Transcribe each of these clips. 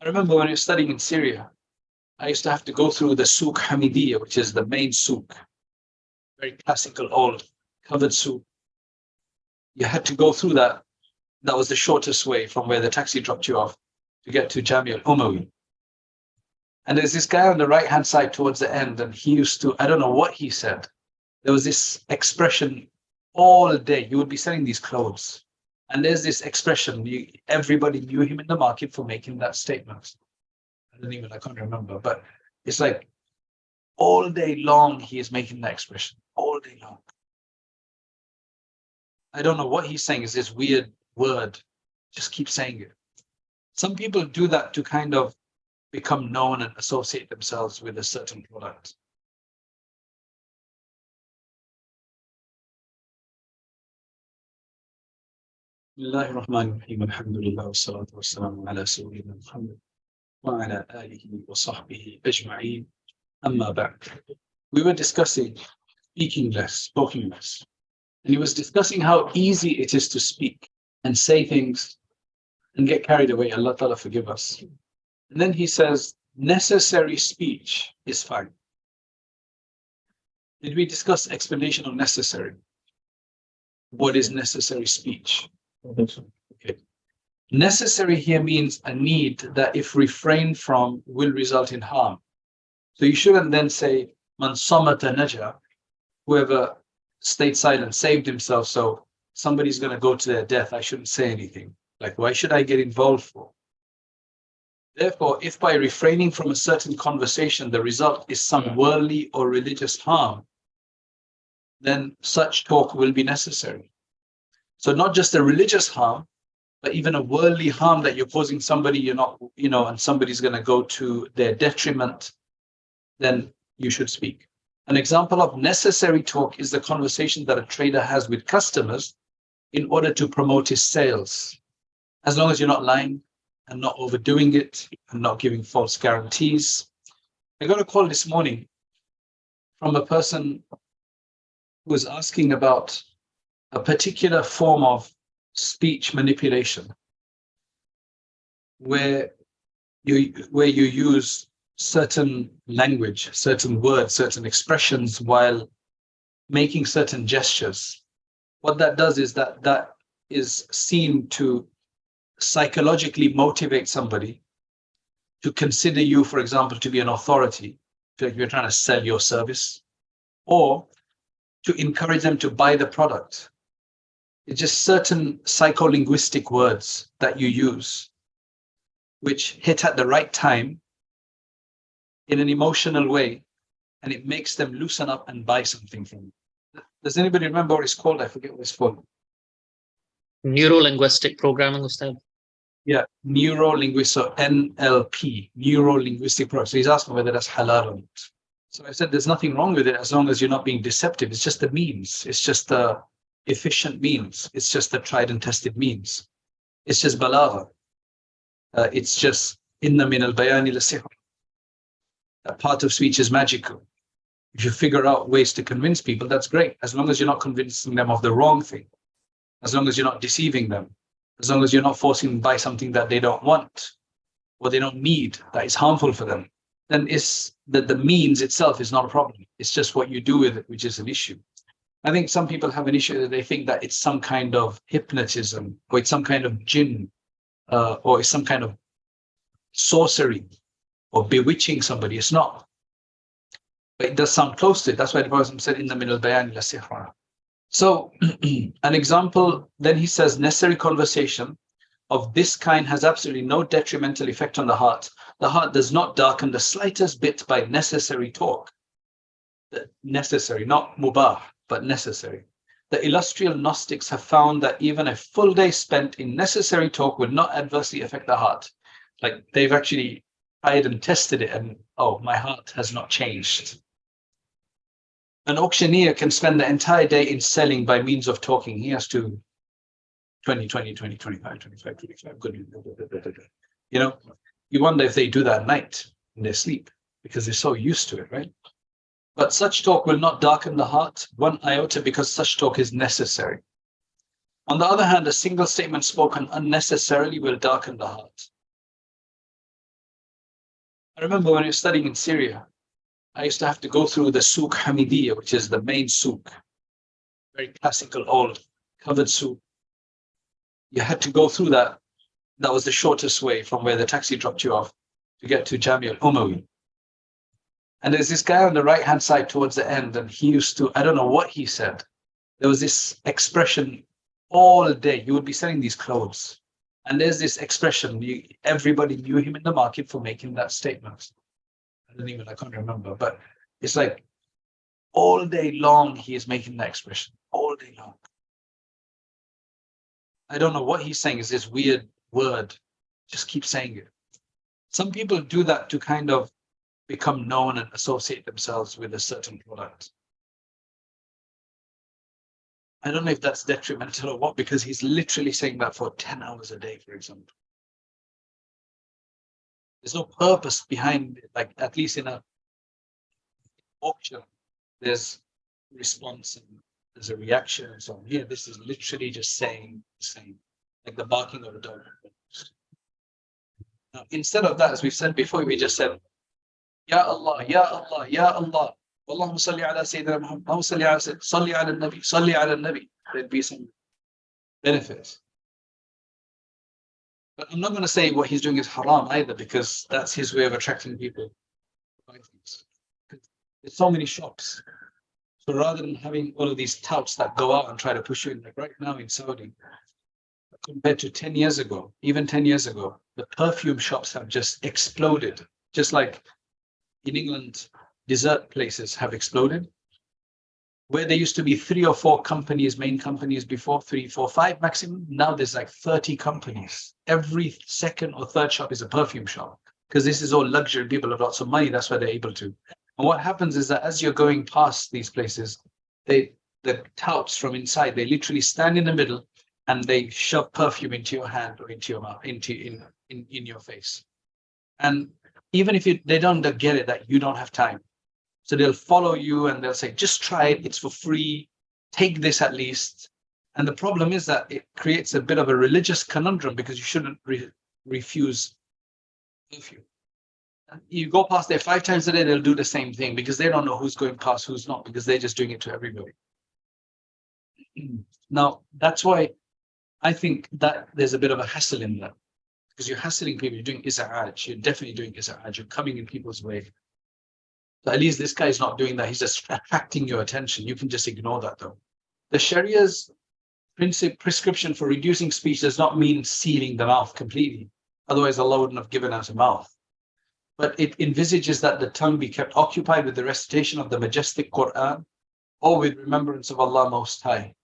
I remember when I was studying in Syria, I used to have to go through the Souk Hamidiyya, which is the main souk, very classical, old, covered souk. You had to go through that. That was the shortest way from where the taxi dropped you off to get to Jami al-Umawi. And there's this guy on the right-hand side towards the end, and he used to, I don't know what he said. There was this expression all day. He would be selling these clothes. And there's this expression, everybody knew him in the market for making that statement. I can't remember, but it's like all day long he is making that expression, all day long. I don't know what he's saying, is this weird word, just keep saying it. Some people do that to kind of become known and associate themselves with a certain product. Bismillahir Rahmanir Rahim, alhamdulillah, wassalatu wassalamu ala sayyidina Muhammad wa ala alihi wa sahbihi ajma'een, amma ba'd. We were discussing speaking less, spoken less. And he was discussing how easy it is to speak and say things and get carried away. Allah Ta'ala forgive us. And then he says, necessary speech is fine. Did we discuss explanation of necessary? What is necessary speech? Okay. Necessary here means a need that if refrained from will result in harm. So you shouldn't then say, man samata naja, whoever stayed silent saved himself, so somebody's going to go to their death, I shouldn't say anything. Like, why should I get involved for? Therefore, if by refraining from a certain conversation the result is some worldly or religious harm, then such talk will be necessary. So not just a religious harm, but even a worldly harm that you're causing somebody, you're not, and somebody's going to go to their detriment, then you should speak. An example of necessary talk is the conversation that a trader has with customers in order to promote his sales. As long as you're not lying and not overdoing it and not giving false guarantees. I got a call this morning from a person who was asking about a particular form of speech manipulation where you use certain language, certain words, certain expressions while making certain gestures. What that does is that is seen to psychologically motivate somebody to consider you, for example, to be an authority, if you're trying to sell your service, or to encourage them to buy the product. It's just certain psycholinguistic words that you use, which hit at the right time in an emotional way, and it makes them loosen up and buy something from you. Does anybody remember what it's called? I forget what it's called. Neuro-linguistic programming, Ustad. Yeah, neuro-linguistic, so NLP, neuro-linguistic programming. So he's asking whether that's halal or not. So I said there's nothing wrong with it as long as you're not being deceptive. It's just a means. It's just a efficient means. It's just a tried and tested means. It's just balagha. It's just inna min al-bayani la-sihr. That part of speech is magical. If you figure out ways to convince people, that's great. As long as you're not convincing them of the wrong thing. As long as you're not deceiving them. As long as you're not forcing them to buy something that they don't want or they don't need, that is harmful for them, then it's that the means itself is not a problem. It's just what you do with it, which is an issue. I think some people have an issue that they think that it's some kind of hypnotism or it's some kind of jinn or it's some kind of sorcery or bewitching somebody. It's not. But it does sound close to it. That's why the Prophet said, "Inna min al-bayani la sihra." So an example, then he says, necessary conversation of this kind has absolutely no detrimental effect on the heart. The heart does not darken the slightest bit by necessary talk. Necessary, not mubah, but necessary. The illustrious Gnostics have found that even a full day spent in necessary talk would not adversely affect the heart. Like they've actually tried and tested it and, oh, my heart has not changed. An auctioneer can spend the entire day in selling by means of talking. He has to 20, 20, 20, 25, 25, 25. Good. You wonder if they do that at night in their sleep because they're so used to it, right? But such talk will not darken the heart one iota because such talk is necessary. On the other hand, a single statement spoken unnecessarily will darken the heart. I remember when I was studying in Syria, I used to have to go through the Souk Hamidiyya, which is the main souk, very classical, old, covered souk. You had to go through that. That was the shortest way from where the taxi dropped you off to get to Jami al-Umawi. And there's this guy on the right-hand side towards the end, and he used to, I don't know what he said. There was this expression all day. You would be selling these clothes. And there's this expression, everybody knew him in the market for making that statement. I can't remember, but it's like all day long he is making that expression, all day long. I don't know what he's saying, is this weird word, just keep saying it. Some people do that to kind of become known and associate themselves with a certain product. I don't know if that's detrimental or what, because he's literally saying that for 10 hours a day, for example. There's no purpose behind it, like at least in a auction, there's response and there's a reaction and so on. Here, this is literally just saying the same, like the barking of a dog. Now, instead of that, as we've said before, we just said, Ya Allah, Ya Allah, Ya Allah. Allahumma salli ala Sayyidina Muhammad, salli ala Nabi, salli ala Nabi. There'd be some benefits. But I'm not going to say what he's doing is haram either, because that's his way of attracting people. There's so many shops. So rather than having all of these touts that go out and try to push you in, like right now in Saudi, compared to 10 years ago, even 10 years ago, the perfume shops have just exploded. Just like in England, dessert places have exploded. Where there used to be 3 or 4 companies, main companies before, 3, 4, 5 maximum, now there's like 30 companies. Every second or third shop is a perfume shop, because this is all luxury. People have lots of money, that's why they're able to. And what happens is that as you're going past these places, the touts from inside, they literally stand in the middle and they shove perfume into your hand or into your mouth, in your face. And even if they don't get it, that you don't have time. So they'll follow you and they'll say, just try it, it's for free, take this at least. And the problem is that it creates a bit of a religious conundrum, because you shouldn't refuse perfume. You go past there 5 times a day, they'll do the same thing, because they don't know who's going past, who's not, because they're just doing it to everybody. Now, that's why I think that there's a bit of a hassle in that, because you're hassling people, you're doing iza'aj, you're definitely doing iza'aj, you're coming in people's way. So at least this guy is not doing that, he's just attracting your attention. You can just ignore that though. The Sharia's prescription for reducing speech does not mean sealing the mouth completely. Otherwise, Allah wouldn't have given us a mouth. But it envisages that the tongue be kept occupied with the recitation of the majestic Quran or with remembrance of Allah Most High.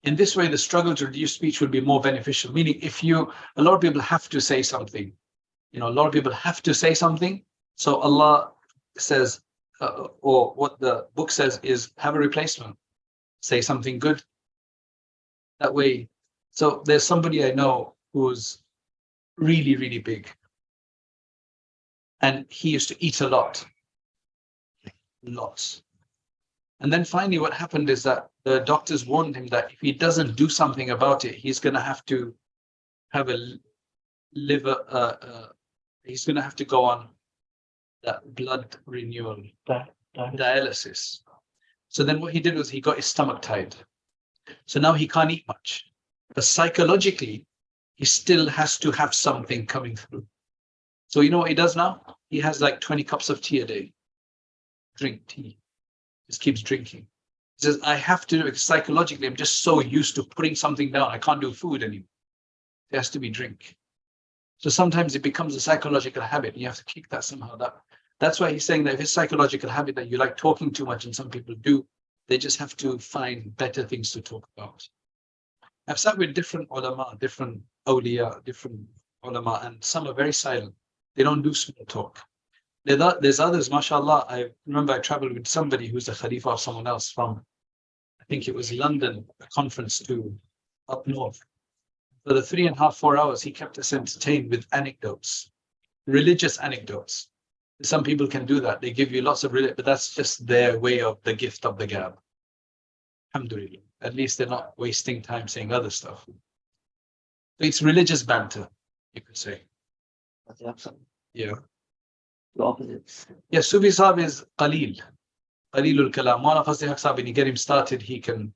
In this way, the struggle to reduce speech will be more beneficial. Meaning, a lot of people have to say something. A lot of people have to say something. So Allah says, or what the book says is, have a replacement. Say something good. That way. So there's somebody I know who's really, really big. And he used to eat a lot. Lots. And then finally what happened is that the doctors warned him that if he doesn't do something about it, he's going to have to have a liver, he's going to have to go on that blood renewal, dialysis. So then what he did was he got his stomach tied. So now he can't eat much. But psychologically, he still has to have something coming through. So you know what he does now? He has like 20 cups of tea a day. Drink tea. Just keeps drinking. He says, I have to do it psychologically. I'm just so used to putting something down. I can't do food anymore. It has to be drink. So sometimes it becomes a psychological habit. And you have to kick that somehow. That's why he's saying that if it's a psychological habit that you like talking too much, and some people do, they just have to find better things to talk about. I've sat with different ulama, different awliya, different ulama, and some are very silent. They don't do small talk. There's others, mashallah. I remember I traveled with somebody who's a khalifa of someone else from, I think it was London, a conference to up north. For the 3.5, 4 hours, he kept us entertained with anecdotes, religious anecdotes. Some people can do that. They give you lots of but that's just their way of the gift of the gab. Alhamdulillah. At least they're not wasting time saying other stuff. So it's religious banter, you could say. Yeah. The opposite. Yes, Sufi Sahib is Qalil. Qalilul Kalam. One of us, when you get him started, he can,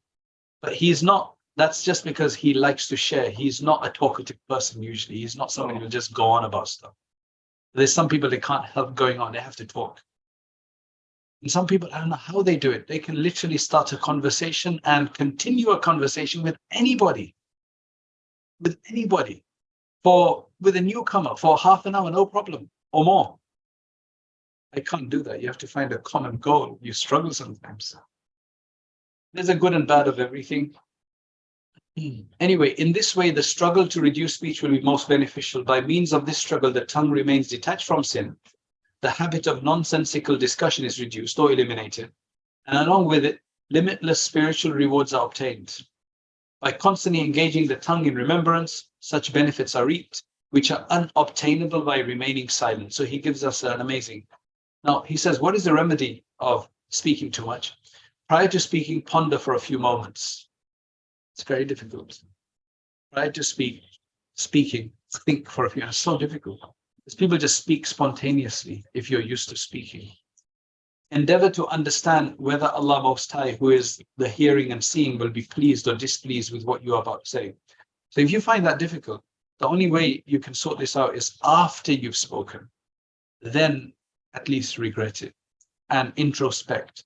but he's not, that's just because he likes to share. He's not a talkative person usually. He's not somebody who will just go on about stuff. There's some people they can't help going on, they have to talk. And some people, I don't know how they do it. They can literally start a conversation and continue a conversation with anybody. With anybody. With a newcomer for half an hour, no problem, or more. I can't do that. You have to find a common goal. You struggle sometimes. There's a good and bad of everything. Anyway, in this way, the struggle to reduce speech will be most beneficial. By means of this struggle, the tongue remains detached from sin. The habit of nonsensical discussion is reduced or eliminated. And along with it, limitless spiritual rewards are obtained. By constantly engaging the tongue in remembrance, such benefits are reaped, which are unobtainable by remaining silent. So he gives us an amazing. Now, he says, what is the remedy of speaking too much? Prior to speaking, ponder for a few moments. It's very difficult. Prior to speaking, think for a few minutes. It's so difficult. Because people just speak spontaneously if you're used to speaking. Endeavor to understand whether Allah Most High, who is the hearing and seeing, will be pleased or displeased with what you are about to say. So if you find that difficult, the only way you can sort this out is after you've spoken. Then at least regret it and introspect.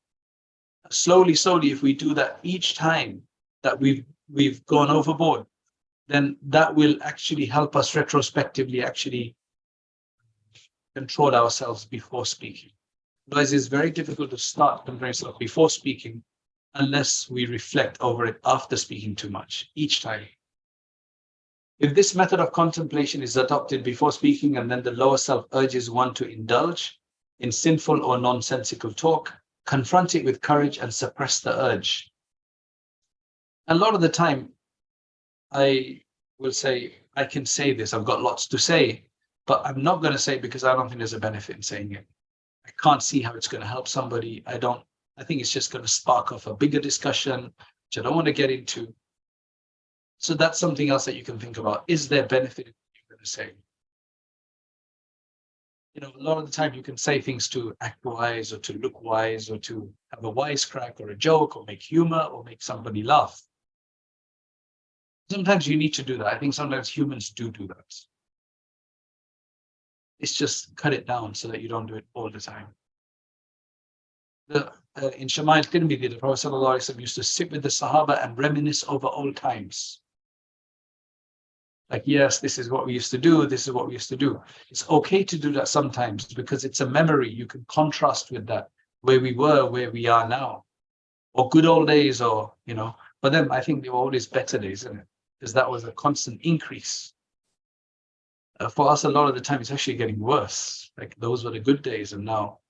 Slowly, if we do that each time that we've gone overboard, then that will actually help us retrospectively actually control ourselves before speaking. Otherwise, it's very difficult to start controlling yourself before speaking unless we reflect over it after speaking too much, each time. If this method of contemplation is adopted before speaking and then the lower self urges one to indulge in sinful or nonsensical talk, confront it with courage and suppress the urge. A lot of the time, I will say, I can say this, I've got lots to say, but I'm not going to say it because I don't think there's a benefit in saying it. I can't see how it's going to help somebody. I think it's just going to spark off a bigger discussion, which I don't want to get into. So that's something else that you can think about. Is there benefit in what you're going to say? You know, a lot of the time you can say things to act wise or to look wise or to have a wisecrack or a joke or make humor or make somebody laugh. Sometimes you need to do that. I think sometimes humans do that. It's just cut it down so that you don't do it all the time. In Shama'il Tirmidhi, the Prophet ﷺ used to sit with the Sahaba and reminisce over old times. Like, yes, this is what we used to do. This is what we used to do. It's okay to do that sometimes because it's a memory. You can contrast with that, where we were, where we are now, or good old days, or, you know, but then I think they were always better days, isn't it? Because that was a constant increase. For us, a lot of the time, it's actually getting worse. Like those were the good days, and now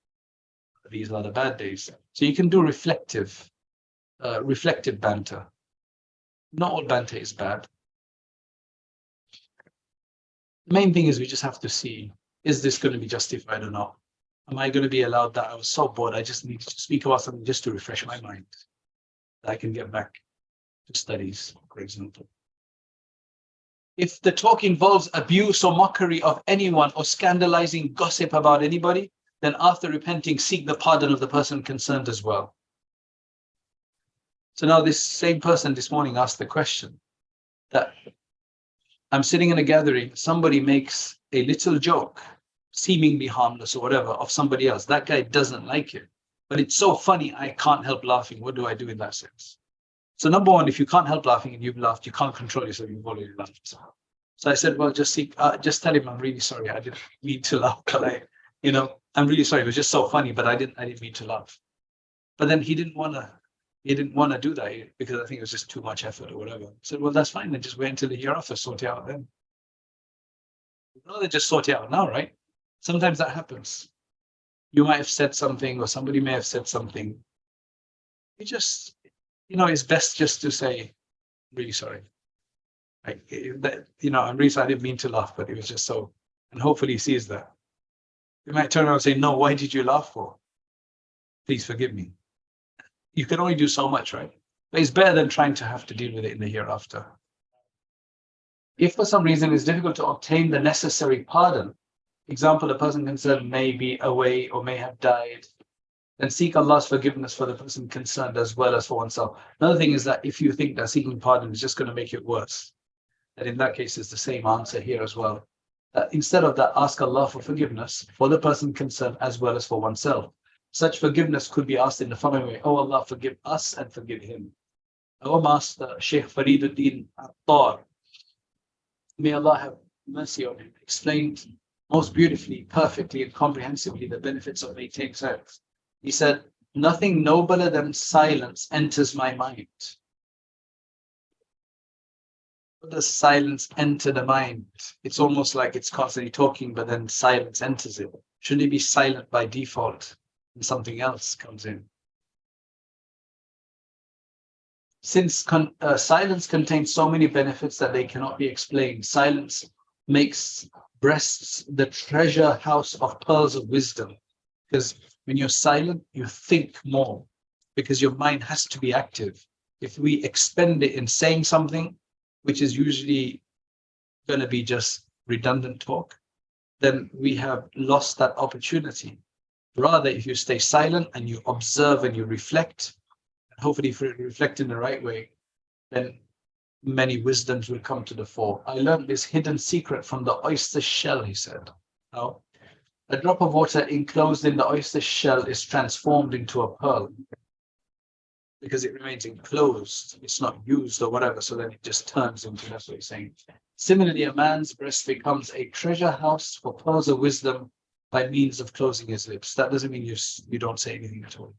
these are the bad days. So you can do reflective banter. Not all banter is bad. The main thing is we just have to see, is this going to be justified or not? Am I going to be allowed that? I was so bored, I just need to speak about something just to refresh my mind. That I can get back to studies, for example. If the talk involves abuse or mockery of anyone or scandalizing gossip about anybody, then after repenting, seek the pardon of the person concerned as well. So now this same person this morning asked the question that I'm sitting in a gathering, somebody makes a little joke, seemingly harmless or whatever, of somebody else. That guy doesn't like it, but it's so funny, I can't help laughing. What do I do in that sense? So number one, if you can't help laughing and you've laughed, you can't control yourself, you've already laughed. So I said, well, just tell him I'm really sorry. I didn't mean to laugh, but I'm really sorry. It was just so funny, but I didn't mean to laugh. But then he didn't want to do that because I think it was just too much effort or whatever. I said, well, that's fine. Then just wait until the hereafter, sort it out then. Rather just sort it out now, right? Sometimes that happens. You might have said something or somebody may have said something. You just, it's best just to say, really sorry. I'm really sorry, I didn't mean to laugh, but it was just so, and hopefully he sees that. You might turn around and say, no, why did you laugh for? Please forgive me. You can only do so much, right? But it's better than trying to have to deal with it in the hereafter. If for some reason it's difficult to obtain the necessary pardon, example, a person concerned may be away or may have died, then seek Allah's forgiveness for the person concerned as well as for oneself. Another thing is that if you think that seeking pardon is just going to make it worse, then in that case, it's the same answer here as well. Instead of that, ask Allah for forgiveness for the person concerned as well as for oneself. Such forgiveness could be asked in the following way: Oh Allah, forgive us and forgive him. Our master, Shaykh Fariduddin Attar, may Allah have mercy on him, explained most beautifully, perfectly, and comprehensively the benefits of maintaining silence. He said, nothing nobler than silence enters my mind. How does silence enter the mind? It's almost like it's constantly talking, but then silence enters it. Shouldn't it be silent by default and something else comes in? Since silence contains so many benefits that they cannot be explained, silence makes breasts the treasure house of pearls of wisdom. Because when you're silent, you think more, because your mind has to be active. If we expend it in saying something, which is usually going to be just redundant talk, then we have lost that opportunity. Rather, if you stay silent and you observe and you reflect, and hopefully if you reflect in the right way, then many wisdoms will come to the fore. I learned this hidden secret from the oyster shell, he said. Now, a drop of water enclosed in the oyster shell is transformed into a pearl because it remains enclosed. It's not used or whatever, so then it just turns into, that's what he's saying. Similarly, a man's breast becomes a treasure house for pearls of wisdom by means of closing his lips. That doesn't mean you don't say anything at all.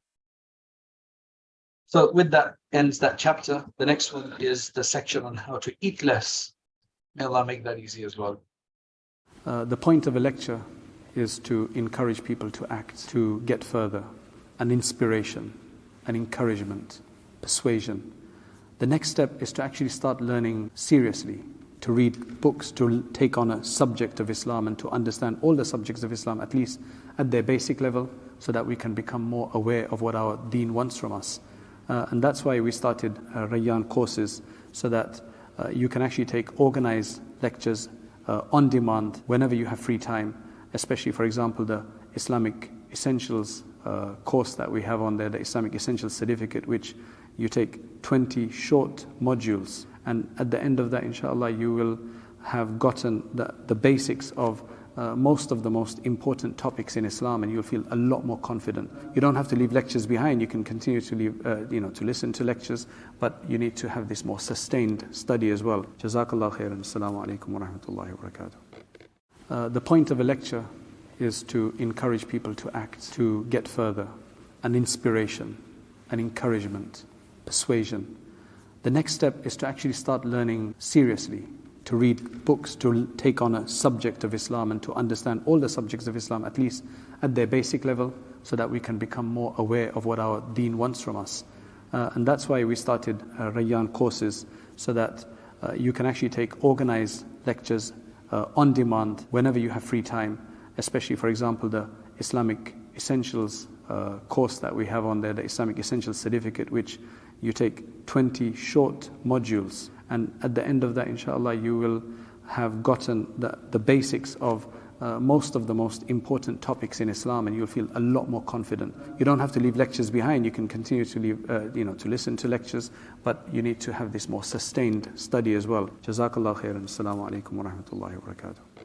So with that ends that chapter. The next one is the section on how to eat less. May Allah make that easy as well. The point of a lecture is to encourage people to act, to get further, an inspiration, an encouragement, persuasion. The next step is to actually start learning seriously, to read books, to take on a subject of Islam and to understand all the subjects of Islam, at least at their basic level, so that we can become more aware of what our deen wants from us. And that's why we started Rayyan courses, so that you can actually take organized lectures on demand whenever you have free time, especially, for example, the Islamic Essentials course that we have on there, the Islamic Essentials certificate, which you take 20 short modules, and at the end of that, inshallah, you will have gotten the basics of most of the most important topics in Islam, and you'll feel a lot more confident. You don't have to leave lectures behind. You can continue to leave, to listen to lectures, but you need to have this more sustained study as well. Jazakallah khairan. Assalamu alaikum wa rahmatullahi wa barakatuh. The point of a lecture is to encourage people to act, to get further, an inspiration, an encouragement, persuasion. The next step is to actually start learning seriously, to read books, to take on a subject of Islam and to understand all the subjects of Islam, at least at their basic level, so that we can become more aware of what our deen wants from us. And that's why we started Rayyan courses, so that you can actually take organized lectures on demand whenever you have free time, especially, for example, the Islamic Essentials course that we have on there, the Islamic Essentials certificate, which you take 20 short modules, and at the end of that, inshallah, you will have gotten the basics of most of the most important topics in Islam, and you'll feel a lot more confident. You don't have to leave lectures behind. You can continue to leave, to listen to lectures, but you need to have this more sustained study as well. Jazakallah khairan. Assalamu alaikum wa rahmatullahi wa barakatuh.